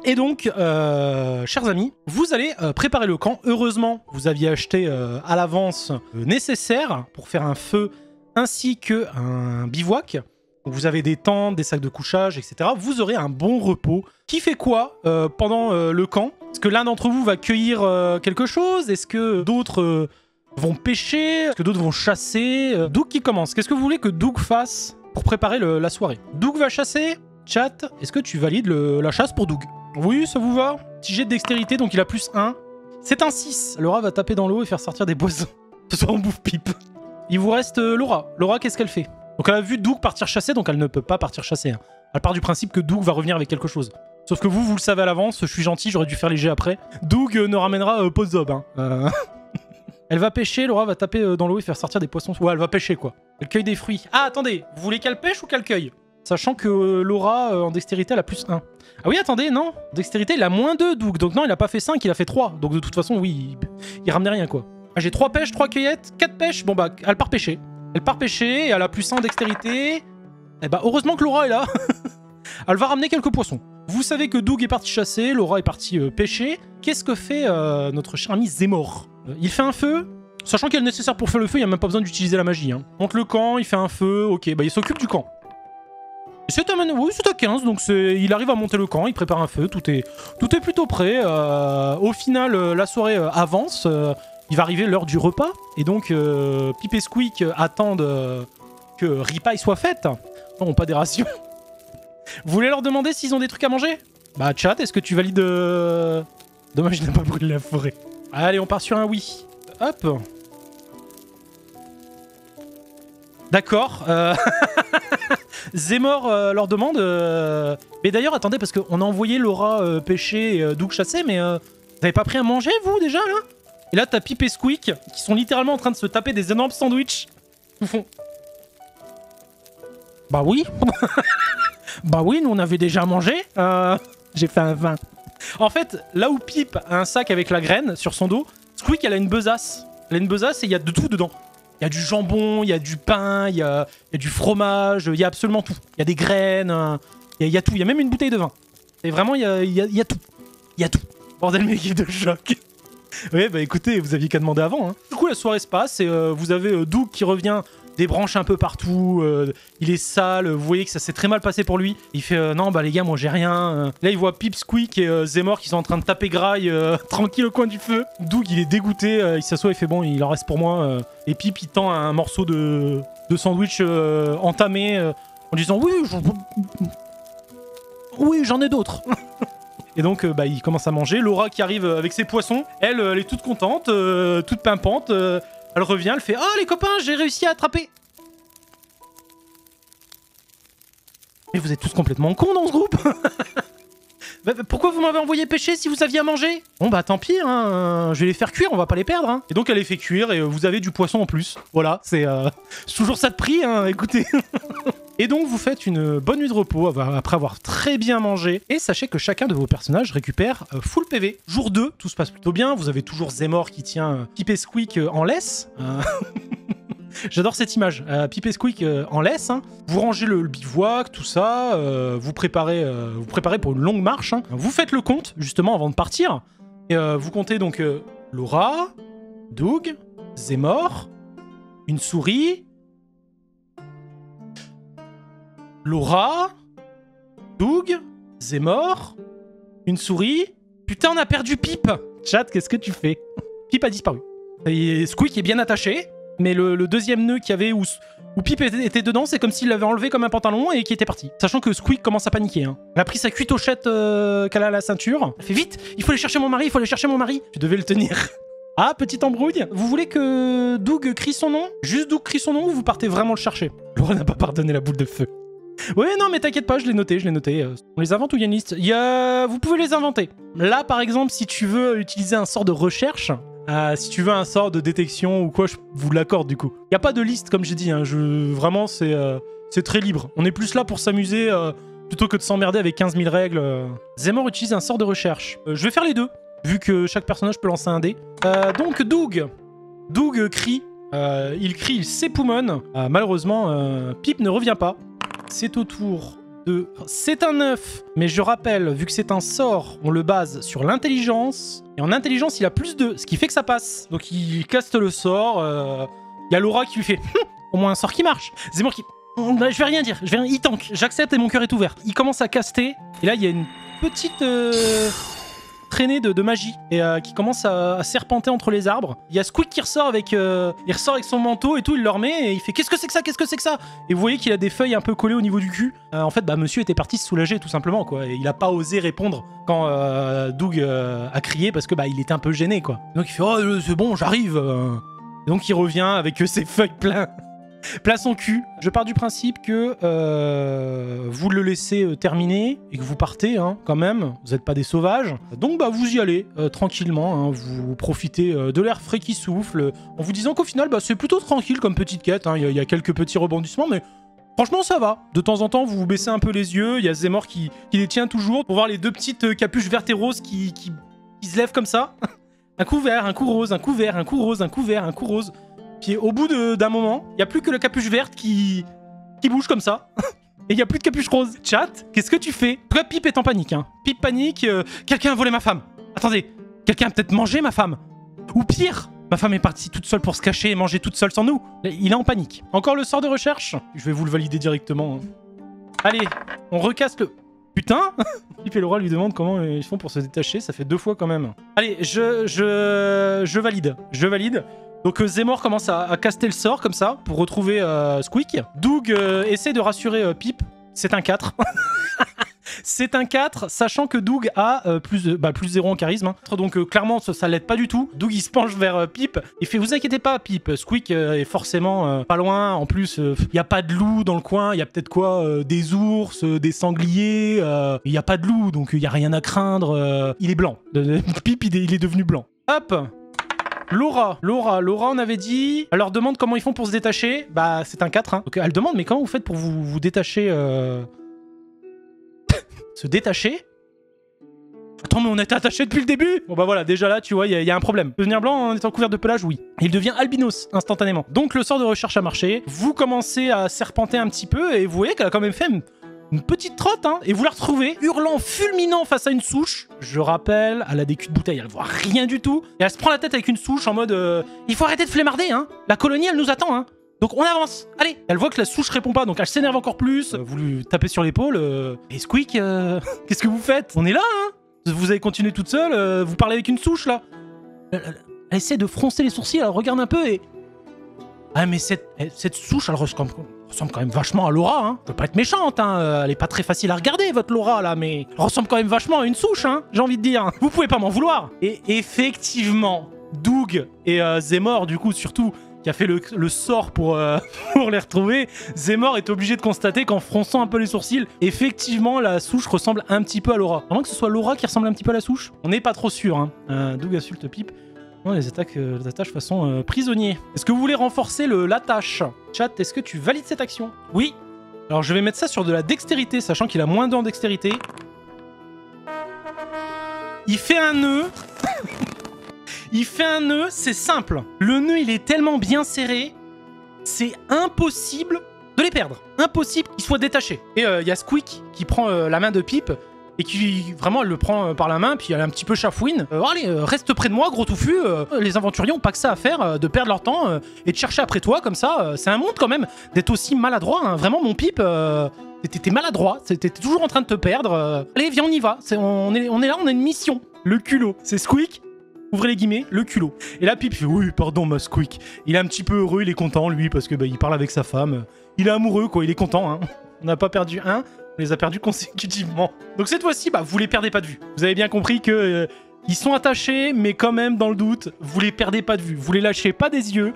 Et donc, chers amis, vous allez préparer le camp. Heureusement, vous aviez acheté à l'avance nécessaire pour faire un feu ainsi qu'un bivouac. Donc vous avez des tentes, des sacs de couchage, etc. Vous aurez un bon repos. Qui fait quoi pendant le camp? Est-ce que l'un d'entre vous va cueillir quelque chose? Est-ce que d'autres vont pêcher? Est-ce que d'autres vont chasser? Doug qui commence. Qu'est-ce que vous voulez que Doug fasse pour préparer la soirée? Doug va chasser? Chat, est-ce que tu valides la chasse pour Doug? Oui, ça vous va? Petit jet de dextérité, donc il a plus 1. C'est un 6. Laura va taper dans l'eau et faire sortir des poissons. Ce soir, on bouffe pipe. Il vous reste Laura. Laura, qu'est-ce qu'elle fait? Donc elle a vu Doug partir chasser, donc elle ne peut pas partir chasser. Hein. Elle part du principe que Doug va revenir avec quelque chose. Sauf que vous le savez à l'avance, je suis gentil, j'aurais dû faire les jets après. Doug ne ramènera pas de zob. Hein. Elle va pêcher, Laura va taper dans l'eau et faire sortir des poissons. Ouais, elle va pêcher, quoi. Elle cueille des fruits. Ah, attendez, vous voulez qu'elle pêche ou qu'elle cueille? Sachant que Laura, en dextérité, elle a plus 1. Ah oui, attendez, non. Dextérité, il a moins 2, Doug. Donc non, il a pas fait 5, il a fait 3. Donc de toute façon, oui, il ramenait rien, quoi. Ah, j'ai 3 pêches, 3 cueillettes, 4 pêches. Bon, bah, elle part pêcher. Elle part pêcher, et elle a plus 1 en dextérité. Eh bah, heureusement que Laura est là. Elle va ramener quelques poissons. Vous savez que Doug est parti chasser, Laura est partie pêcher. Qu'est-ce que fait notre cher ami Zemor? Il fait un feu. Sachant qu'il est nécessaire pour faire le feu, il n'y a même pas besoin d'utiliser la magie. Hein. Monte le camp, il fait un feu, ok, bah il s'occupe du camp. C'est à 15, donc il arrive à monter le camp, il prépare un feu, tout est plutôt prêt. Au final, la soirée avance, il va arriver l'heure du repas, et donc Pip et Squeak attendent que ripaille soit faite. Non, pas des rations. Vous voulez leur demander s'ils ont des trucs à manger? Bah chat, est-ce que tu valides... Dommage, je n'ai pas brûlé la forêt. Allez, on part sur un oui. Hop. D'accord. Zemor leur demande... Mais d'ailleurs, attendez, parce qu'on a envoyé Laura pêcher et Doug chasser, mais vous avez pas pris à manger, vous, déjà, là? Et là, t'as Pip et Squeak, qui sont littéralement en train de se taper des énormes sandwichs. Ils font... Bah oui. Bah oui, nous, on avait déjà mangé. J'ai fait un 20. En fait, là où Pip a un sac avec la graine sur son dos, Squeak, elle a une besace. Elle a une besace et il y a de tout dedans. Il y a du jambon, il y a du pain, il y a du fromage, il y a absolument tout. Il y a des graines, il y a tout. Il y a même une bouteille de vin. Et vraiment, il y a tout. Il y a tout. Bordel, mes équipe de choc. Ouais, bah écoutez, vous aviez qu'à demander avant. Hein. Du coup, la soirée se passe et vous avez Doug qui revient, des branches un peu partout. Il est sale, vous voyez que ça s'est très mal passé pour lui. Il fait non, bah les gars, moi j'ai rien. Là, il voit Pip, Squeak et Zemor qui sont en train de taper graille tranquille au coin du feu. Doug, il est dégoûté, il s'assoit, il fait bon, il en reste pour moi. Et Pip, il tend un morceau de sandwich entamé en disant oui, j'en ai d'autres. Et donc, bah, il commence à manger. Laura qui arrive avec ses poissons. Elle est toute contente, toute pimpante. Elle revient, elle fait « Oh, les copains, j'ai réussi à attraper !» Mais vous êtes tous complètement cons dans ce groupe. Pourquoi vous m'avez envoyé pêcher si vous aviez à manger? Bon bah tant pis, hein, je vais les faire cuire, on va pas les perdre. Hein. Et donc elle les fait cuire et vous avez du poisson en plus. Voilà, c'est toujours ça de prix, hein, écoutez. Et donc vous faites une bonne nuit de repos après avoir très bien mangé. Et sachez que chacun de vos personnages récupère full PV. Jour 2, tout se passe plutôt bien. Vous avez toujours Zemor qui tient Pip et Squeak en laisse. J'adore cette image. Pip et Squeak en laisse. Hein. Vous rangez le bivouac, tout ça. Vous préparez pour une longue marche. Hein. Vous faites le compte, justement, avant de partir. Et vous comptez donc Laura, Doug, Zemor, une souris... Laura, Doug, Zemor, une souris. Putain, on a perdu Pip. Chat, qu'est-ce que tu fais? Pip a disparu. Et Squeak est bien attaché, mais le deuxième nœud qu'il y avait où Pip était dedans, c'est comme s'il l'avait enlevé comme un pantalon et qu'il était parti. Sachant que Squeak commence à paniquer. Hein. Elle a pris sa cuitochette qu'elle a à la ceinture. Elle fait vite, il faut aller chercher mon mari, il faut aller chercher mon mari. Tu devais le tenir. Ah, petite embrouille. Vous voulez que Doug crie son nom? Juste Doug crie son nom ou vous partez vraiment le chercher? Laura n'a pas pardonné la boule de feu. Ouais, non, mais t'inquiète pas, je l'ai noté. On les invente ou il y a une liste? Vous pouvez les inventer. Là, par exemple, si tu veux utiliser un sort de recherche, si tu veux un sort de détection ou quoi, je vous l'accorde du coup. Il n'y a pas de liste, comme j'ai dit. Hein. Vraiment, c'est très libre. On est plus là pour s'amuser plutôt que de s'emmerder avec 15 000 règles. Zemor utilise un sort de recherche. Je vais faire les deux, vu que chaque personnage peut lancer un dé. Donc, Doug. Doug crie. Il crie, il s'époumonne. Malheureusement, Pip ne revient pas. C'est au tour 2. C'est un 9, mais je rappelle, vu que c'est un sort, on le base sur l'intelligence. Et en intelligence, il a plus 2, ce qui fait que ça passe. Donc il caste le sort. Il y a Laura qui lui fait au moins un sort qui marche. Zemmour qui... Je vais rien dire, il tank. J'accepte et mon cœur est ouvert. Il commence à caster. Et là, il y a une petite traînée de magie et qui commence à serpenter entre les arbres. Il y a Squeak qui ressort avec, il ressort avec son manteau et tout, il le remet et il fait qu'est-ce que c'est que ça, qu'est-ce que c'est que ça? Et vous voyez qu'il a des feuilles un peu collées au niveau du cul. En fait, bah monsieur était parti se soulager tout simplement quoi. Et il a pas osé répondre quand Doug a crié parce que bah il était un peu gêné quoi. Donc il fait oh c'est bon, j'arrive. Donc il revient avec ses feuilles plein son cul. Je pars du principe que vous le laissez terminer et que vous partez hein, quand même. Vous n'êtes pas des sauvages. Donc bah vous y allez tranquillement. Hein, vous profitez de l'air frais qui souffle en vous disant qu'au final bah, c'est plutôt tranquille comme petite quête. Hein. Il y a quelques petits rebondissements mais franchement ça va. De temps en temps vous vous baissez un peu les yeux. Il y a Zemmour qui les tient toujours pour voir les deux petites capuches vertes et roses qui se lèvent comme ça. Un coup vert, un coup rose, un coup vert, un coup rose, un coup vert, un coup rose. Puis au bout d'un moment, il n'y a plus que la capuche verte qui bouge comme ça. Et il n'y a plus de capuche rose. Chat, qu'est-ce que tu fais? Toi, Pip est en panique. Hein. Pip panique, quelqu'un a volé ma femme. Attendez, quelqu'un a peut-être mangé ma femme. Ou pire, ma femme est partie toute seule pour se cacher et manger toute seule sans nous. Il est en panique. Encore le sort de recherche? Je vais vous le valider directement. Hein. Allez, on recasse le... Putain. Pip et Laura lui demandent comment ils font pour se détacher. Ça fait 2 fois quand même. Allez, je valide. Je valide. Donc Zemmour commence à caster le sort comme ça pour retrouver Squeak. Doug essaie de rassurer Pip. C'est un 4. C'est un 4, sachant que Doug a plus 0 en charisme. Hein. Donc clairement, ça l'aide pas du tout. Doug, il se penche vers Pip. Il fait, vous inquiétez pas, Pip. Squeak est forcément pas loin. En plus, il n'y a pas de loup dans le coin. Il y a peut-être quoi des ours, des sangliers. Il n'y a pas de loup, donc il n'y a rien à craindre. Il est blanc. Pip, il est devenu blanc. Hop. Laura, on avait dit... Elle leur demande comment ils font pour se détacher. Bah, c'est un 4. Hein. Donc elle demande, mais comment vous faites pour vous détacher Se détacher? Attends, mais on était attachés depuis le début. Bon bah voilà, déjà là, tu vois, il y a un problème. Devenir blanc en étant couvert de pelage, oui. Il devient albinos, instantanément. Donc le sort de recherche a marché. Vous commencez à serpenter un petit peu et vous voyez qu'elle a quand même fait une petite trotte, hein. Et vous la retrouvez, hurlant, fulminant face à une souche. Je rappelle, elle a des culs de bouteille, elle voit rien du tout. Et elle se prend la tête avec une souche en mode il faut arrêter de flemmarder, hein. La colonie, elle nous attend, hein. Donc on avance, allez. Elle voit que la souche répond pas, donc elle s'énerve encore plus. Vous lui tapez sur l'épaule. Et Squeak, qu'est-ce que vous faites? On est là, hein. Vous avez continué toute seule, vous parlez avec une souche, là. Elle essaie de froncer les sourcils, elle regarde un peu et... Ah mais cette souche, elle ressemble quand même vachement à Laura, hein. Je veux pas être méchante, hein. Elle est pas très facile à regarder, votre Laura, là, mais... Elle ressemble quand même vachement à une souche, hein, j'ai envie de dire. Vous pouvez pas m'en vouloir. Et effectivement, Doug et Zemmour, du coup, surtout... qui a fait le sort pour les retrouver, Zemmour est obligé de constater qu'en fronçant un peu les sourcils, effectivement, la souche ressemble un petit peu à Laura. À moins que ce soit Laura qui ressemble un petit peu à la souche. On n'est pas trop sûr, hein. Doug insulte Pip. Non, les attaches façon prisonnier. Est-ce que vous voulez renforcer l'attache? Chat, est-ce que tu valides cette action? Oui. Alors, je vais mettre ça sur de la dextérité, sachant qu'il a moins d'1 en dextérité. Il fait un nœud. Il fait un nœud, c'est simple. Le nœud, il est tellement bien serré, c'est impossible de les perdre. Impossible qu'ils soient détachés. Et il y a Squeak qui prend la main de Pip et qui, vraiment, elle le prend par la main, puis elle est un petit peu chafouine. Allez, reste près de moi, gros touffu. Les aventuriers ont pas que ça à faire, de perdre leur temps et de chercher après toi, comme ça. C'est un monde, quand même, d'être aussi maladroit. Hein. Vraiment, mon Pip... T'étais maladroit, t'étais toujours en train de te perdre. Allez, viens, on y va. On est là, on a une mission. Le culot. C'est Squeak. Ouvrez les guillemets, le culot. Et là, Pip fait, oui, pardon, ma Squeak. Il est un petit peu heureux, il est content, lui, parce que il parle avec sa femme. Il est amoureux, quoi, il est content. Hein. On n'a pas perdu un, on les a perdus consécutivement. Donc cette fois-ci, vous les perdez pas de vue. Vous avez bien compris que ils sont attachés, mais quand même, dans le doute, vous les perdez pas de vue. Vous les lâchez pas des yeux.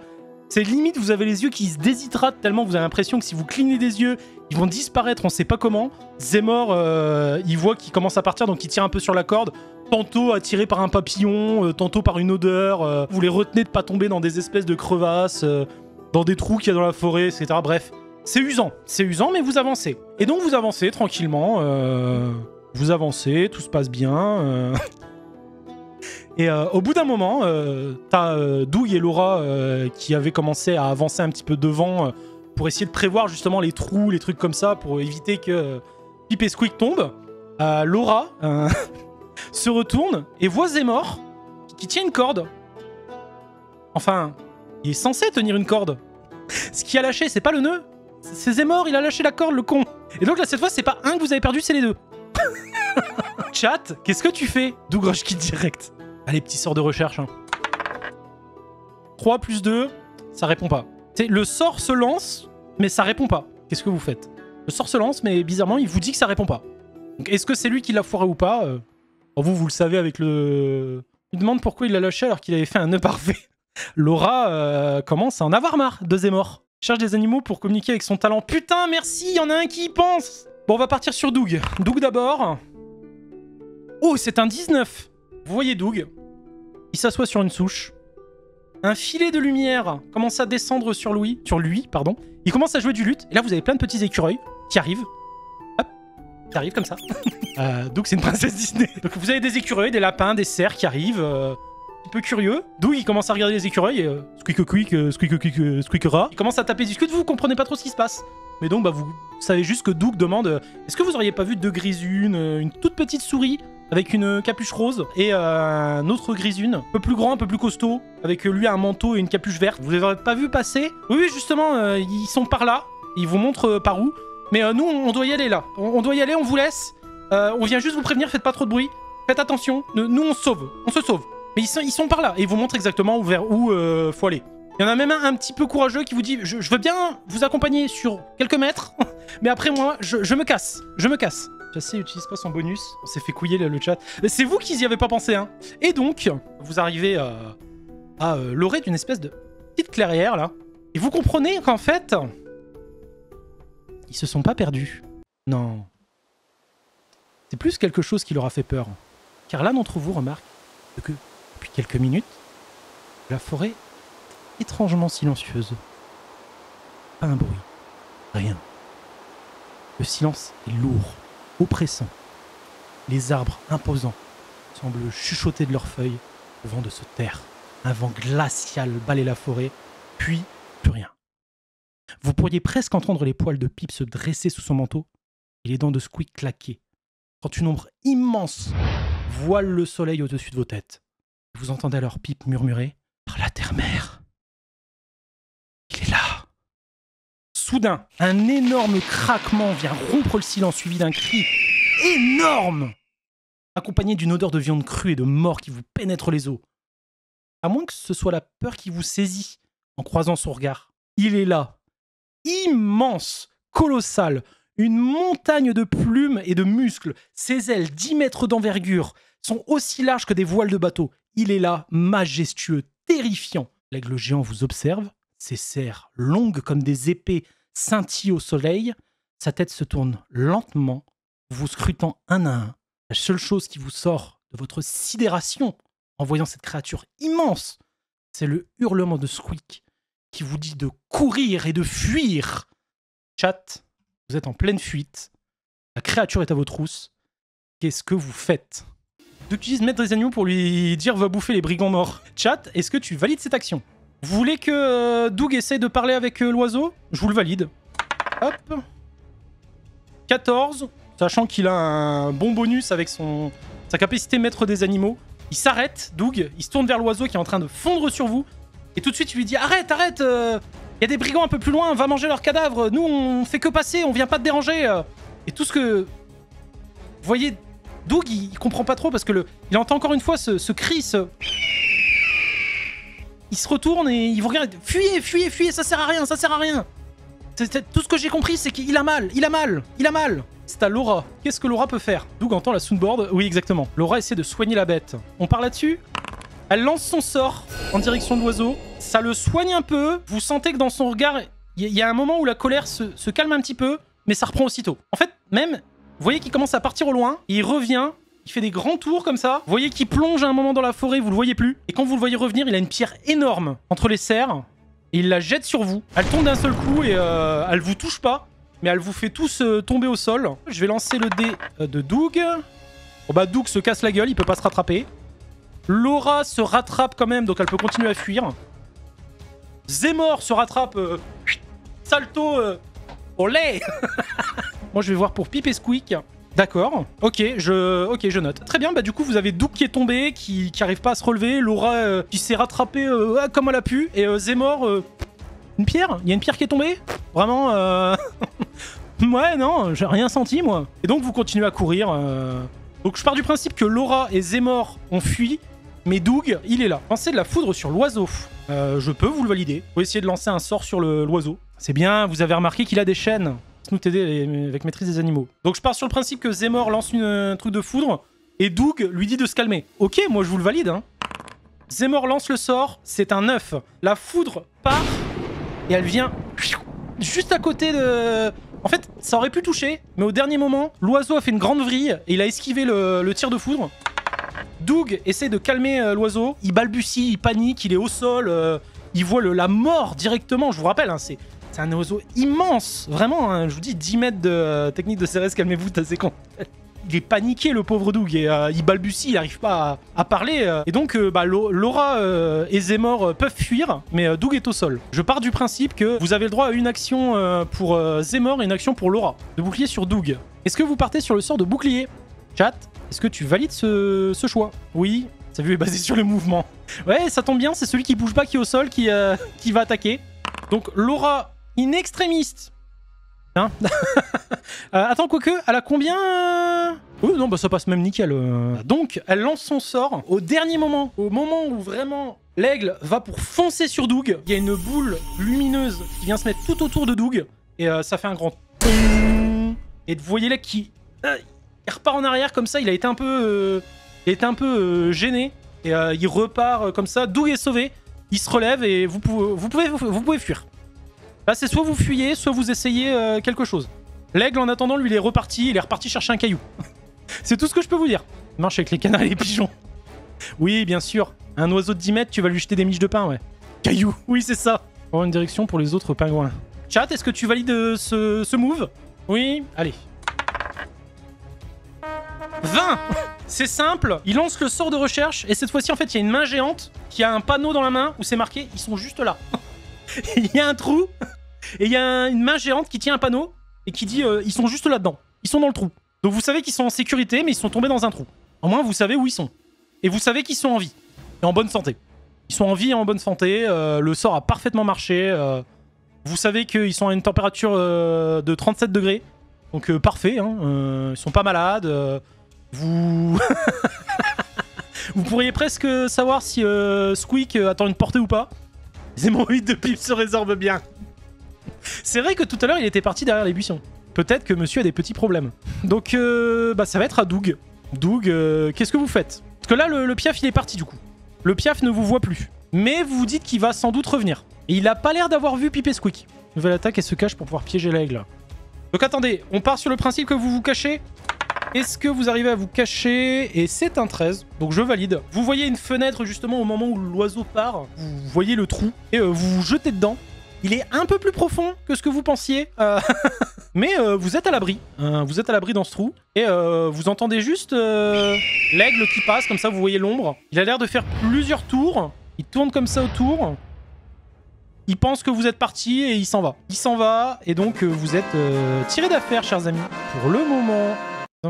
C'est limite, vous avez les yeux qui se déshydratent tellement vous avez l'impression que si vous clignez des yeux, ils vont disparaître, on sait pas comment. Zemmour, il voit qu'il commence à partir, donc il tire un peu sur la corde. Tantôt attiré par un papillon, tantôt par une odeur. Vous les retenez de pas tomber dans des espèces de crevasses, dans des trous qu'il y a dans la forêt, etc. Bref, c'est usant, mais vous avancez. Et donc vous avancez tranquillement, vous avancez, tout se passe bien. Et au bout d'un moment, t'as Doug et Laura qui avaient commencé à avancer un petit peu devant pour essayer de prévoir justement les trous, les trucs comme ça, pour éviter que Pip et Squeak tombent. Laura se retourne et voit Zemor qui tient une corde. Enfin, il est censé tenir une corde. Ce qui a lâché, c'est pas le nœud. C'est Zemor, il a lâché la corde, le con. Et donc là, cette fois, c'est pas un que vous avez perdu, c'est les deux. Chat, qu'est-ce que tu fais? Doug rush kit direct. Allez, petit sort de recherche. Hein. 3 plus 2, ça répond pas. Le sort se lance, mais ça répond pas. Qu'est-ce que vous faites? Le sort se lance, mais bizarrement, il vous dit que ça répond pas. Donc, est-ce que c'est lui qui l'a foiré ou pas? Vous le savez avec le... Il demande pourquoi il l'a lâché alors qu'il avait fait un nœud parfait. Laura commence à en avoir marre de Zemor. Cherche des animaux pour communiquer avec son talent. Putain, merci, il y en a un qui y pense. Bon, on va partir sur Doug. Doug d'abord. Oh, c'est un 19. Vous voyez Doug. Il s'assoit sur une souche. Un filet de lumière commence à descendre sur lui. Il commence à jouer du luth. Et là, vous avez plein de petits écureuils qui arrivent. Hop, qui arrivent comme ça. Doug, c'est une princesse Disney. Donc vous avez des écureuils, des lapins, des cerfs qui arrivent. Un petit peu curieux. Doug, il commence à regarder les écureuils. Squeak-a-quick. Il commence à taper du scud. Vous comprenez pas trop ce qui se passe. Mais donc, vous savez juste que Doug demande est-ce que vous auriez pas vu deux grisunes, une toute petite souris avec une capuche rose et un autre grisune, un peu plus grand, un peu plus costaud, avec lui un manteau et une capuche verte. Vous les aurez pas vu passer? Oui, justement, ils sont par là. Ils vous montrent par où. Mais nous, on doit y aller là. On doit y aller, on vous laisse. On vient juste vous prévenir, faites pas trop de bruit. Faites attention. Nous, on se sauve. On se sauve. Mais ils sont par là. Et ils vous montrent exactement vers où faut aller. Il y en a même un petit peu courageux qui vous dit je veux bien vous accompagner sur quelques mètres, mais après moi, je me casse. Je me casse. Chassé utilise pas son bonus. On s'est fait couiller le chat. C'est vous qui y avez pas pensé, hein. Et donc, vous arrivez à l'orée d'une espèce de petite clairière, là. Et vous comprenez qu'en fait, ils se sont pas perdus. Non. C'est plus quelque chose qui leur a fait peur. Car l'un d'entre vous remarque que, depuis quelques minutes, la forêt est étrangement silencieuse. Pas un bruit. Rien. Le silence est lourd. Oppressant. Les arbres imposants semblent chuchoter de leurs feuilles au vent de se taire. Un vent glacial balaie la forêt, puis plus rien. Vous pourriez presque entendre les poils de Pip se dresser sous son manteau et les dents de Squeak claquer, quand une ombre immense voile le soleil au-dessus de vos têtes. Vous entendez alors Pip murmurer « Par la terre-mère, il est là !» Soudain, un énorme craquement vient rompre le silence suivi d'un cri énorme, accompagné d'une odeur de viande crue et de mort qui vous pénètre les os. À moins que ce soit la peur qui vous saisit en croisant son regard. Il est là, immense, colossal, une montagne de plumes et de muscles. Ses ailes, 10 mètres d'envergure, sont aussi larges que des voiles de bateau. Il est là, majestueux, terrifiant. L'aigle géant vous observe. Ses serres, longues comme des épées, scintillent au soleil. Sa tête se tourne lentement, vous scrutant un à un. La seule chose qui vous sort de votre sidération en voyant cette créature immense, c'est le hurlement de Squeak qui vous dit de courir et de fuir. Chat, vous êtes en pleine fuite. La créature est à vos trousses. Qu'est-ce que vous faites? Tu utilises mettre des animaux pour lui dire va bouffer les brigands morts. Chat, est-ce que tu valides cette action? Vous voulez que Doug essaie de parler avec l'oiseau? Je vous le valide. Hop. 14. Sachant qu'il a un bon bonus avec sa capacité maître des animaux. Il s'arrête, Doug. Il se tourne vers l'oiseau qui est en train de fondre sur vous. Et tout de suite, il lui dit arrête, arrête. Il y a des brigands un peu plus loin. Va manger leurs cadavres. Nous, on fait que passer. On vient pas te déranger. Et tout ce que... Vous voyez, Doug, il comprend pas trop parce que il entend encore une fois ce cri, Il se retourne et il vous regarde. Fuyez, fuyez, fuyez, ça sert à rien, ça sert à rien. Tout ce que j'ai compris, c'est qu'il a mal, il a mal, il a mal. C'est à Laura. Qu'est-ce que Laura peut faire? Doug entend la soundboard. Oui, exactement. Laura essaie de soigner la bête. On part là-dessus. Elle lance son sort en direction de l'oiseau. Ça le soigne un peu. Vous sentez que dans son regard, il y a un moment où la colère se calme un petit peu, mais ça reprend aussitôt. En fait, même, vous voyez qu'il commence à partir au loin. Et il revient. Il fait des grands tours comme ça. Vous voyez qu'il plonge à un moment dans la forêt, vous le voyez plus. Et quand vous le voyez revenir, il a une pierre énorme entre les serres. Et il la jette sur vous. Elle tombe d'un seul coup et elle vous touche pas. Mais elle vous fait tous tomber au sol. Je vais lancer le dé de Doug. Bon bah Doug se casse la gueule, il peut pas se rattraper. Laura se rattrape quand même, donc elle peut continuer à fuir. Zemor se rattrape. Salto. Olé. Moi, je vais voir pour Pip et Squeak. D'accord. Ok, je note. Très bien, bah du coup, vous avez Doug qui est tombé, qui arrive pas à se relever. Laura qui s'est rattrapée comme elle a pu. Et Zemor... une pierre? Il y a une pierre qui est tombée? Vraiment Ouais, non, j'ai rien senti, moi. Et donc, vous continuez à courir. Donc, je pars du principe que Laura et Zemor ont fui, mais Doug, il est là. Lancez de la foudre sur l'oiseau. Je peux vous le valider. Vous pouvez essayer de lancer un sort sur l'oiseau. C'est bien, vous avez remarqué qu'il a des chaînes. Nous t'aider avec maîtrise des animaux. Donc, je pars sur le principe que Zemor lance un truc de foudre, et Doug lui dit de se calmer. Ok, moi, je vous le valide, hein. Zemor lance le sort, c'est un 9. La foudre part, et elle vient juste à côté de... En fait, ça aurait pu toucher, mais au dernier moment, l'oiseau a fait une grande vrille et il a esquivé le tir de foudre. Doug essaie de calmer l'oiseau. Il balbutie, il panique, il est au sol. Il voit la mort directement. Je vous rappelle, hein, c'est un oiseau immense. Vraiment, hein, je vous dis, 10 mètres de technique de CRS, calmez-vous, t'as c'est con. Il est paniqué, le pauvre Doug, et il balbutie, il n'arrive pas à parler. Et donc, Laura et Zemor peuvent fuir, mais Doug est au sol. Je pars du principe que vous avez le droit à une action pour Zemor et une action pour Laura. De bouclier sur Doug. Est-ce que vous partez sur le sort de bouclier? Chat, est-ce que tu valides ce choix? Oui, sa vue est basée sur le mouvement. Ouais, ça tombe bien, c'est celui qui bouge pas qui est au sol qui va attaquer. Donc, Laura, in extremis. Hein attends, quoique, elle a combien? Oui, non, bah ça passe même nickel. Donc, elle lance son sort au dernier moment. Au moment où vraiment l'aigle va pour foncer sur Doug, il y a une boule lumineuse qui vient se mettre tout autour de Doug. Et ça fait un grand... Et vous voyez là qui... il repart en arrière comme ça, il a été un peu... gêné. Et il repart comme ça. Doug est sauvé. Il se relève et vous pouvez fuir. Là, c'est soit vous fuyez, soit vous essayez quelque chose. L'aigle, en attendant, lui, il est reparti chercher un caillou. C'est tout ce que je peux vous dire. Il marche avec les canards et les pigeons. Oui, bien sûr. Un oiseau de 10 mètres, tu vas lui jeter des miches de pain, ouais. Caillou, oui, c'est ça. On va une direction pour les autres pingouins. Chat, est-ce que tu valides ce move? Oui, allez. 20. C'est simple, il lance le sort de recherche, et cette fois-ci, en fait, il y a une main géante qui a un panneau dans la main où c'est marqué « Ils sont juste là ». Il y a un trou, et il y a une main géante qui tient un panneau, et qui dit ils sont juste là-dedans. Ils sont dans le trou. Donc vous savez qu'ils sont en sécurité, mais ils sont tombés dans un trou. Au moins, vous savez où ils sont. Et vous savez qu'ils sont en vie. Et en bonne santé. Ils sont en vie et en bonne santé. Le sort a parfaitement marché. Vous savez qu'ils sont à une température de 37 degrés. Donc parfait. Hein. Ils sont pas malades. Vous... vous pourriez presque savoir si Squeak attend une portée ou pas. Les hémorroïdes de Pip se résorbent bien. C'est vrai que tout à l'heure, il était parti derrière les buissons. Peut-être que monsieur a des petits problèmes. Donc, ça va être à Doug. Doug, qu'est-ce que vous faites? Parce que là, le piaf, il est parti, du coup. Le piaf ne vous voit plus. Mais vous vous dites qu'il va sans doute revenir. Et il a pas l'air d'avoir vu Pip et Squeak. Nouvelle attaque, elle se cache pour pouvoir piéger l'aigle. Donc, attendez. On part sur le principe que vous vous cachez. Est-ce que vous arrivez à vous cacher? Et c'est un 13, donc je valide. Vous voyez une fenêtre justement au moment où l'oiseau part. Vous voyez le trou et vous vous jetez dedans. Il est un peu plus profond que ce que vous pensiez. Mais vous êtes à l'abri. Vous êtes à l'abri dans ce trou. Et vous entendez juste l'aigle qui passe, comme ça vous voyez l'ombre. Il a l'air de faire plusieurs tours. Il tourne comme ça autour. Il pense que vous êtes parti et il s'en va. Il s'en va et donc vous êtes tirés d'affaire, chers amis. Pour le moment...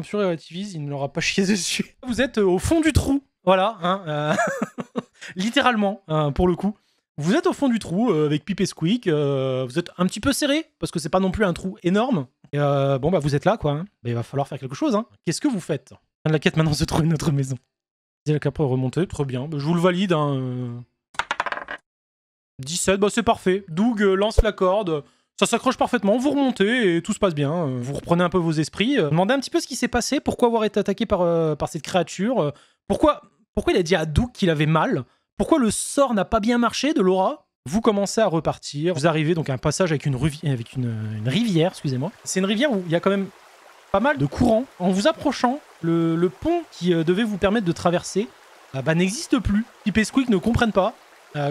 Sur relativise, il ne l'aura pas chié dessus. Vous êtes au fond du trou. Voilà, hein, littéralement, pour le coup. Vous êtes au fond du trou avec Pip et Squeak. Vous êtes un petit peu serré, parce que c'est pas non plus un trou énorme. Et bon, bah vous êtes là, quoi. Hein. Bah, il va falloir faire quelque chose. Hein. Qu'est-ce que vous faites? La quête maintenant se trouve notre maison. La capre remontée, très bien. Bah, je vous le valide. Hein. 17, bah c'est parfait. Doug lance la corde. Ça s'accroche parfaitement, vous remontez et tout se passe bien. Vous reprenez un peu vos esprits. Demandez un petit peu ce qui s'est passé, pourquoi avoir été attaqué par cette créature. Pourquoi il a dit à Doug qu'il avait mal. Pourquoi le sort n'a pas bien marché de Laura. Vous commencez à repartir. Vous arrivez donc à un passage avec une rivière, excusez-moi. C'est une rivière où il y a quand même pas mal de courants. En vous approchant, le pont qui devait vous permettre de traverser n'existe plus. Pip et Squeak ne comprennent pas.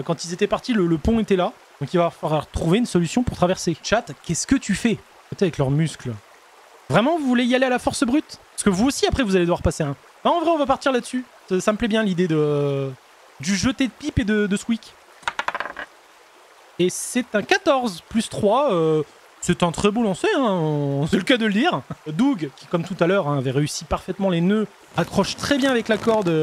Quand ils étaient partis, le pont était là. Donc il va falloir trouver une solution pour traverser. Chat, qu'est-ce que tu fais? Avec leurs muscles. Vraiment, vous voulez y aller à la force brute? Parce que vous aussi, après, vous allez devoir passer un... Non, en vrai, on va partir là-dessus. Ça me plaît bien, l'idée du jeté de Pip et de Squeak. Et c'est un 14 plus 3. C'est un très beau lancer, hein, c'est le cas de le dire. Doug, qui comme tout à l'heure avait réussi parfaitement les nœuds, accroche très bien avec la corde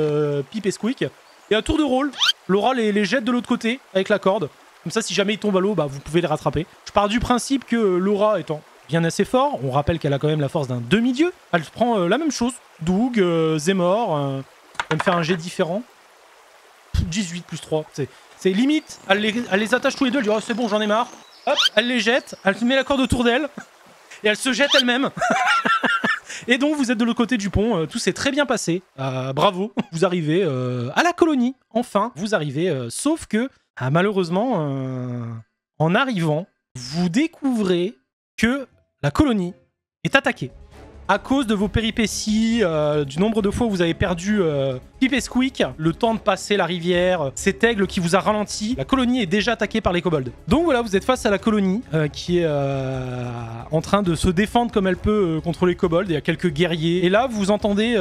Pip et Squeak. Et à tour de rôle, Laura les jette de l'autre côté avec la corde. Comme ça, si jamais ils tombent à l'eau, bah, vous pouvez les rattraper. Je pars du principe que Laura étant bien assez fort, on rappelle qu'elle a quand même la force d'un demi-dieu, elle prend la même chose. Doug, Zemor, elle va me faire un jet différent. 18 plus 3, c'est limite. Elle les attache tous les deux, elle dit « Oh, c'est bon, j'en ai marre ». Hop, elle les jette, elle met la corde autour d'elle, et elle se jette elle-même. Et donc, vous êtes de l'autre côté du pont, tout s'est très bien passé. Bravo, vous arrivez à la colonie, enfin, vous arrivez. Sauf que, malheureusement, en arrivant, vous découvrez que la colonie est attaquée. À cause de vos péripéties, du nombre de fois où vous avez perdu Pip et Squeak, le temps de passer la rivière, cet aigle qui vous a ralenti, la colonie est déjà attaquée par les kobolds. Donc voilà, vous êtes face à la colonie qui est en train de se défendre comme elle peut contre les kobolds. Il y a quelques guerriers. Et là, vous entendez...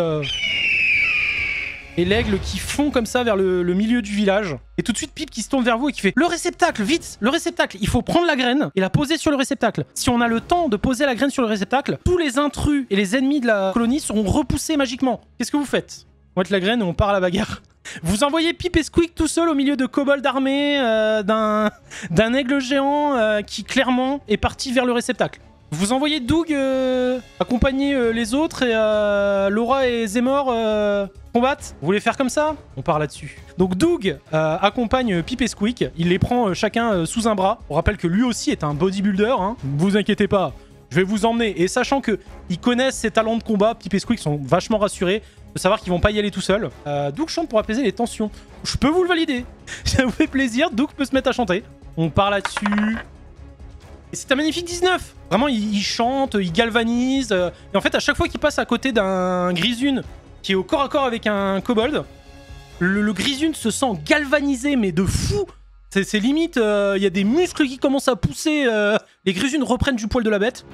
et l'aigle qui fond comme ça vers le milieu du village. Et tout de suite, Pip qui se tourne vers vous et qui fait « Le réceptacle, vite, le réceptacle. Il faut prendre la graine et la poser sur le réceptacle. Si on a le temps de poser la graine sur le réceptacle, tous les intrus et les ennemis de la colonie seront repoussés magiquement. Qu'est-ce que vous faites ?» On va mettre la graine et on part à la bagarre. Vous envoyez Pip et Squeak tout seul au milieu de kobolds armés, d'un aigle géant qui clairement est parti vers le réceptacle. Vous envoyez Doug accompagner les autres et Laura et Zemor combattent. Vous voulez faire comme ça? On part là-dessus. Donc Doug accompagne Pip et Squeak. Il les prend chacun sous un bras. On rappelle que lui aussi est un bodybuilder. Hein. Ne vous inquiétez pas, je vais vous emmener. Et sachant qu'ils connaissent ses talents de combat, Pip et Squeak sont vachement rassurés de savoir qu'ils vont pas y aller tout seuls. Doug chante pour apaiser les tensions. Je peux vous le valider. Ça vous fait plaisir, Doug peut se mettre à chanter. On part là-dessus. Et c'est un magnifique 19. Vraiment, il chante, il galvanise. Et en fait, à chaque fois qu'il passe à côté d'un Grisune qui est au corps à corps avec un kobold, le Grisune se sent galvanisé, mais de fou. C'est limite, il y a des muscles qui commencent à pousser. Les Grisunes reprennent du poil de la bête.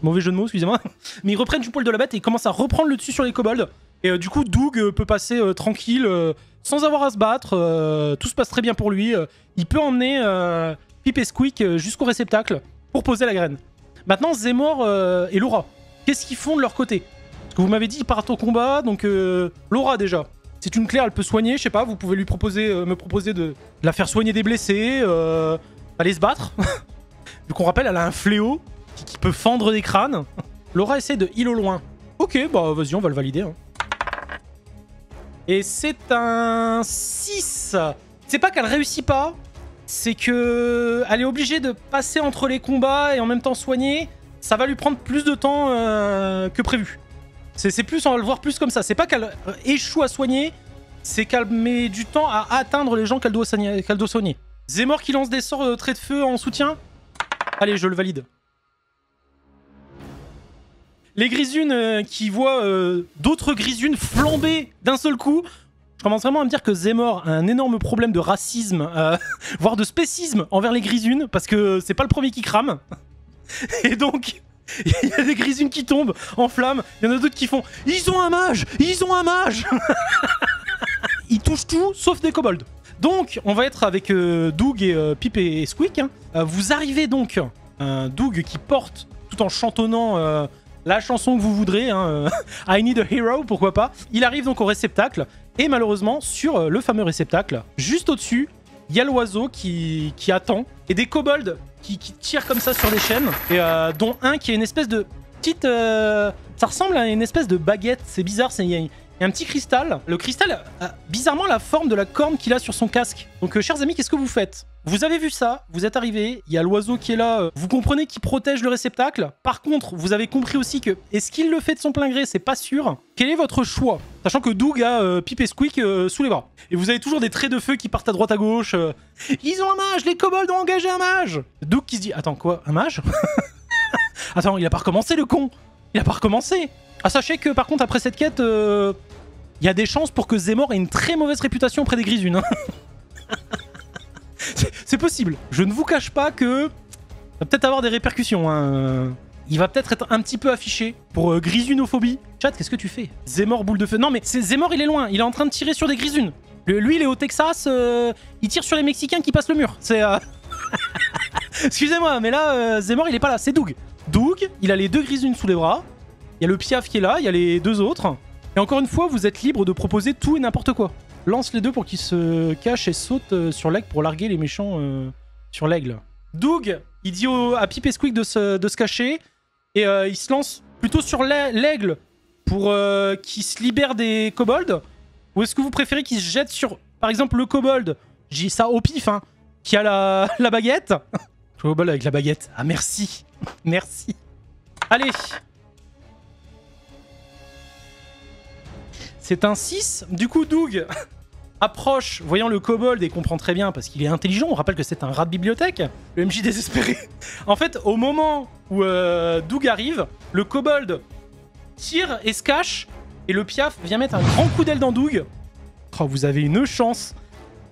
Mauvais jeu de mots, excusez-moi. Mais ils reprennent du poil de la bête et ils commencent à reprendre le dessus sur les kobolds. Et du coup, Doug peut passer tranquille, sans avoir à se battre. Tout se passe très bien pour lui. Il peut emmener Pip et Squeak jusqu'au réceptacle pour poser la graine. Maintenant, Zemor et Laura, qu'est-ce qu'ils font de leur côté? Parce que vous m'avez dit, ils partent au combat, donc Laura déjà. C'est une claire, elle peut soigner, je sais pas, vous pouvez lui proposer, me proposer de la faire soigner des blessés, aller se battre. Vu qu'on rappelle, elle a un fléau qui peut fendre des crânes. Laura essaie de heal au loin. Ok, bah vas-y, on va le valider. Hein. Et c'est un 6. C'est pas qu'elle réussit pas, c'est que elle est obligée de passer entre les combats et en même temps soigner. Ça va lui prendre plus de temps que prévu. C'est plus, on va le voir plus comme ça. C'est pas qu'elle échoue à soigner, c'est qu'elle met du temps à atteindre les gens qu'elle doit soigner. Zemor qui lance des sorts traits de feu en soutien. Allez, je le valide. Les Grisunes qui voient d'autres Grisunes flamber d'un seul coup. Je commence vraiment à me dire que Zemor a un énorme problème de racisme, voire de spécisme envers les Grisunes, parce que c'est pas le premier qui crame. Et donc, il y a des Grisunes qui tombent en flammes, il y en a d'autres qui font « Ils ont un mage! Ils ont un mage !» Ils touchent tout, sauf des kobolds. Donc, on va être avec Doug et Pip et Squeak. Hein. Vous arrivez donc, Doug qui porte, tout en chantonnant la chanson que vous voudrez, hein, I Need a Hero, pourquoi pas. Il arrive donc au réceptacle, et malheureusement, sur le fameux réceptacle, juste au-dessus, il y a l'oiseau qui attend, et des kobolds qui tirent comme ça sur des chaînes, et dont un qui a une espèce de petite... ça ressemble à une espèce de baguette, c'est bizarre, il y a un petit cristal. Le cristal a bizarrement la forme de la corne qu'il a sur son casque. Donc, chers amis, qu'est-ce que vous faites? Vous avez vu ça, vous êtes arrivés, il y a l'oiseau qui est là, vous comprenez qu'il protège le réceptacle. Par contre, vous avez compris aussi que, est-ce qu'il le fait de son plein gré? C'est pas sûr. Quel est votre choix? Sachant que Doug a Pip et Squeak sous les bras. Et vous avez toujours des traits de feu qui partent à droite à gauche. Ils ont un mage, les kobolds ont engagé un mage. Doug qui se dit, attends quoi, un mage? Attends, il a pas recommencé le con. Il a pas recommencé. Ah, sachez que par contre, après cette quête, il y a des chances pour que Zemor ait une très mauvaise réputation auprès des Grisunes. C'est possible. Je ne vous cache pas que ça va peut-être avoir des répercussions. Hein. Il va peut-être être un petit peu affiché pour grisunophobie. Chat, qu'est-ce que tu fais? Zemor boule de feu. Non mais Zemor, il est loin. Il est en train de tirer sur des Grisunes. Lui, il est au Texas. Il tire sur les Mexicains qui passent le mur. C'est... Excusez-moi, mais là, Zemmour, il est pas là. C'est Doug. Doug, il a les 2 Grisunes sous les bras. Il y a le Piaf qui est là. Il y a les 2 autres. Et encore une fois, vous êtes libre de proposer tout et n'importe quoi. Lance les 2 pour qu'ils se cachent et sautent sur l'aigle pour larguer les méchants sur l'aigle. Doug, il dit à Pip et Squeak de se cacher. Et il se lance plutôt sur l'aigle pour qu'il se libère des kobolds. Ou est-ce que vous préférez qu'il se jette sur, par exemple, le kobold? J'ai dit ça au pif, hein. Qui a la baguette. Le kobold avec la baguette. Ah, merci. Merci. Allez. C'est un 6. Du coup, Doug approche, voyant le kobold et comprend très bien parce qu'il est intelligent. On rappelle que c'est un rat de bibliothèque. Le MJ désespéré. En fait, au moment où Doug arrive, le kobold tire et se cache. Et le Piaf vient mettre un grand coup d'aile dans Doug. Oh, vous avez une chance.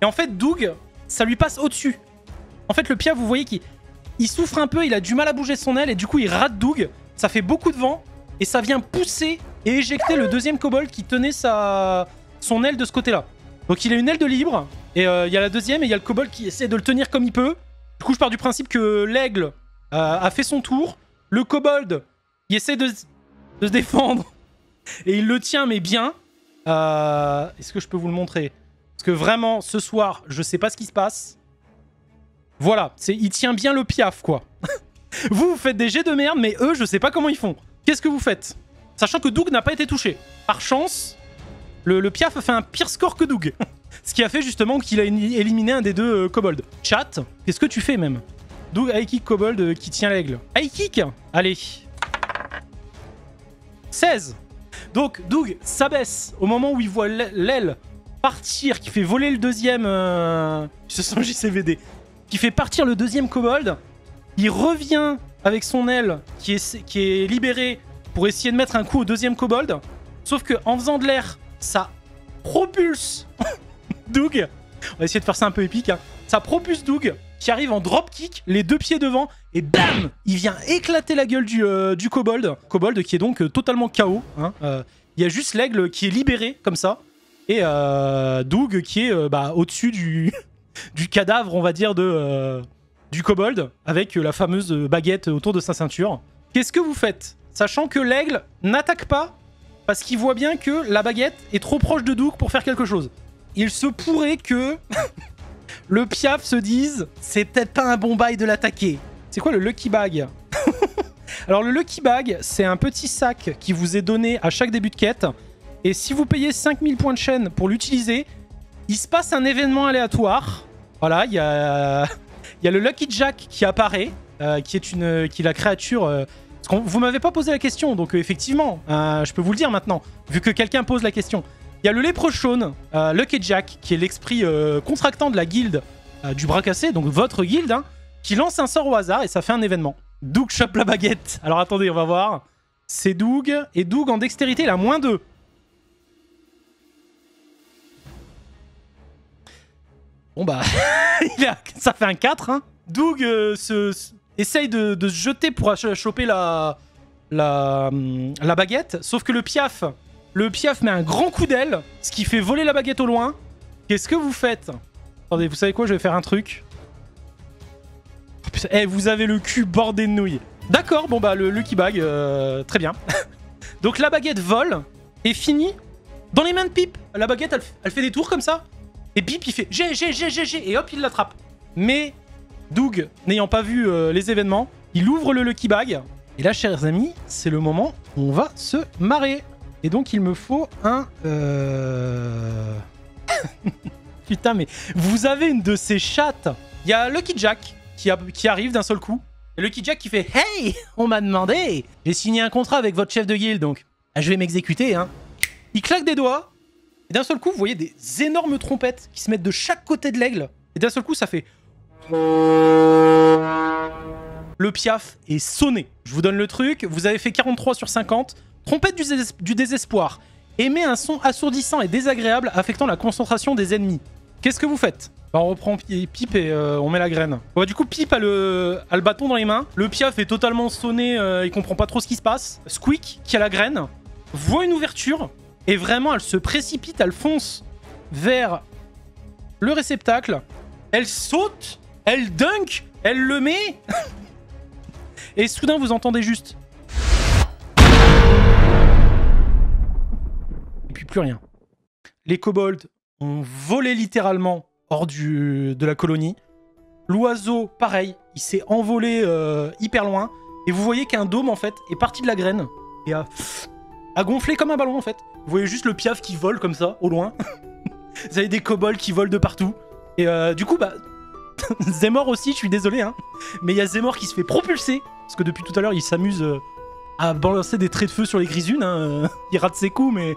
Et en fait, Doug, ça lui passe au-dessus. En fait, le Piaf, vous voyez qu'il souffre un peu. Il a du mal à bouger son aile. Et du coup, il rate Doug. Ça fait beaucoup de vent. Et ça vient pousser et éjecter le deuxième kobold qui tenait son aile de ce côté-là. Donc il a une aile de libre. Et il y a la deuxième. Et il y a le kobold qui essaie de le tenir comme il peut. Du coup, je pars du principe que l'aigle a fait son tour. Le kobold, il essaie de se défendre. Et il le tient, mais bien. Est-ce que je peux vous le montrer? Parce que vraiment, ce soir, je sais pas ce qui se passe. Voilà, il tient bien le Piaf, quoi. Vous faites des jets de merde, mais eux, je sais pas comment ils font. Qu'est-ce que vous faites? Sachant que Doug n'a pas été touché. Par chance, le Piaf a fait un pire score que Doug. Ce qui a fait justement qu'il a éliminé un des 2 kobolds. Chat, qu'est-ce que tu fais même? Doug, high kick kobold qui tient l'aigle. High kick. Allez. 16. Donc, Doug s'abaisse au moment où il voit l'aile partir, qui fait voler le deuxième... Je sens JCVD. Qui fait partir le deuxième kobold. Il revient avec son aile qui est libérée pour essayer de mettre un coup au deuxième kobold. Sauf qu'en faisant de l'air, ça propulse Doug. On va essayer de faire ça un peu épique. Hein. Ça propulse Doug qui arrive en dropkick, les 2 pieds devant. Et bam, il vient éclater la gueule du kobold. Kobold qui est donc totalement KO. Hein. Il y a juste l'aigle qui est libéré comme ça. Et Doug qui est au-dessus du cadavre, on va dire, du kobold. Avec la fameuse baguette autour de sa ceinture. Qu'est-ce que vous faites? Sachant que l'aigle n'attaque pas parce qu'il voit bien que la baguette est trop proche de Doug pour faire quelque chose. Il se pourrait que le Piaf se dise « C'est peut-être pas un bon bail de l'attaquer ». C'est quoi le Lucky Bag? Alors le Lucky Bag, c'est un petit sac qui vous est donné à chaque début de quête. Et si vous payez 5000 points de chaîne pour l'utiliser, il se passe un événement aléatoire. Voilà, il y a le Lucky Jack qui apparaît, qui est la créature... vous m'avez pas posé la question, donc effectivement, je peux vous le dire maintenant, vu que quelqu'un pose la question. Il y a le Leprechaun, Lucky Jack, qui est l'esprit contractant de la guilde du bras cassé, donc votre guilde, hein, qui lance un sort au hasard et ça fait un événement. Doug chope la baguette. Alors attendez, on va voir. C'est Doug, et Doug en dextérité, il a -2. Bon bah, ça fait un 4, hein. Doug essaye de se jeter pour choper la baguette, sauf que le Piaf met un grand coup d'aile, ce qui fait voler la baguette au loin. Qu'est-ce que vous faites? Attendez, vous savez quoi? Je vais faire un truc. Oh, putain, hey, vous avez le cul bordé de nouilles. D'accord, bon bah le Lucky Bag, très bien. Donc la baguette vole et finit dans les mains de Pip. La baguette, elle fait des tours comme ça. Et Pip, il fait G, et hop, il l'attrape. Mais Doug, n'ayant pas vu les événements, il ouvre le Lucky Bag. Et là, chers amis, c'est le moment où on va se marrer. Et donc, il me faut un... Putain, mais vous avez une de ces chattes. Il y a Lucky Jack qui arrive d'un seul coup. Et Lucky Jack qui fait « Hey, on m'a demandé. J'ai signé un contrat avec votre chef de guilde, donc je vais m'exécuter. Hein. » Il claque des doigts. Et d'un seul coup, vous voyez des énormes trompettes qui se mettent de chaque côté de l'aigle. Et d'un seul coup, ça fait... Le Piaf est sonné. Je vous donne le truc. Vous avez fait 43 sur 50. Trompette du désespoir. Émet un son assourdissant et désagréable affectant la concentration des ennemis. Qu'est-ce que vous faites? Bah, on reprend Pip et on met la graine. Bon, du coup, Pip a le bâton dans les mains. Le Piaf est totalement sonné. Il comprend pas trop ce qui se passe. Squeak, qui a la graine, voit une ouverture. Et vraiment, elle se précipite, elle fonce vers le réceptacle. Elle saute Elle dunk, elle le met. Et soudain, vous entendez juste. Et puis plus rien. Les kobolds ont volé littéralement hors de la colonie. L'oiseau, pareil, il s'est envolé hyper loin. Et vous voyez qu'un dôme, en fait, est parti de la graine et a gonflé comme un ballon, en fait. Vous voyez juste le piaf qui vole comme ça, au loin. Vous avez des kobolds qui volent de partout. Et du coup, bah... Zemor aussi, je suis désolé, hein. Mais il y a Zemor qui se fait propulser. Parce que depuis tout à l'heure, il s'amuse à balancer des traits de feu sur les grisunes. Hein. Il rate ses coups, mais...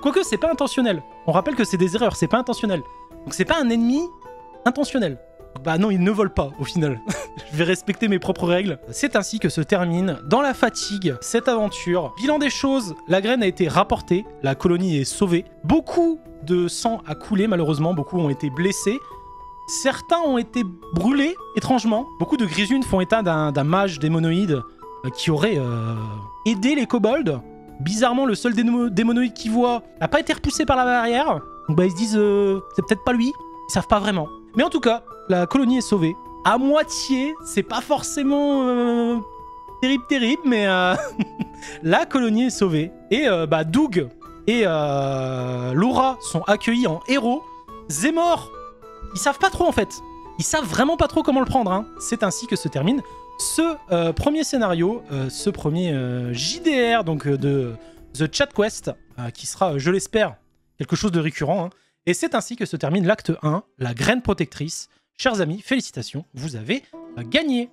Quoique, c'est pas intentionnel. On rappelle que c'est des erreurs, c'est pas intentionnel. Donc c'est pas un ennemi intentionnel. Bah non, il ne vole pas, au final. Je vais respecter mes propres règles. C'est ainsi que se termine, dans la fatigue, cette aventure. Bilan des choses, la graine a été rapportée, la colonie est sauvée. Beaucoup de sang a coulé, malheureusement, beaucoup ont été blessés. Certains ont été brûlés, étrangement. Beaucoup de grisunes font état d'un mage démonoïde qui aurait aidé les kobolds. Bizarrement, le seul démonoïde qu'ils voient n'a pas été repoussé par la barrière. Donc bah, ils se disent, c'est peut-être pas lui. Ils savent pas vraiment. Mais en tout cas, la colonie est sauvée. À moitié, c'est pas forcément terrible, mais la colonie est sauvée. Et bah, Doug et Laura sont accueillis en héros. Zemor, ils savent pas trop en fait. Ils savent vraiment pas trop comment le prendre. Hein. C'est ainsi que se termine ce premier scénario, ce premier JDR donc, de The Chat Quest, qui sera, je l'espère, quelque chose de récurrent. Hein. Et c'est ainsi que se termine l'acte 1, la graine protectrice. Chers amis, félicitations, vous avez gagné.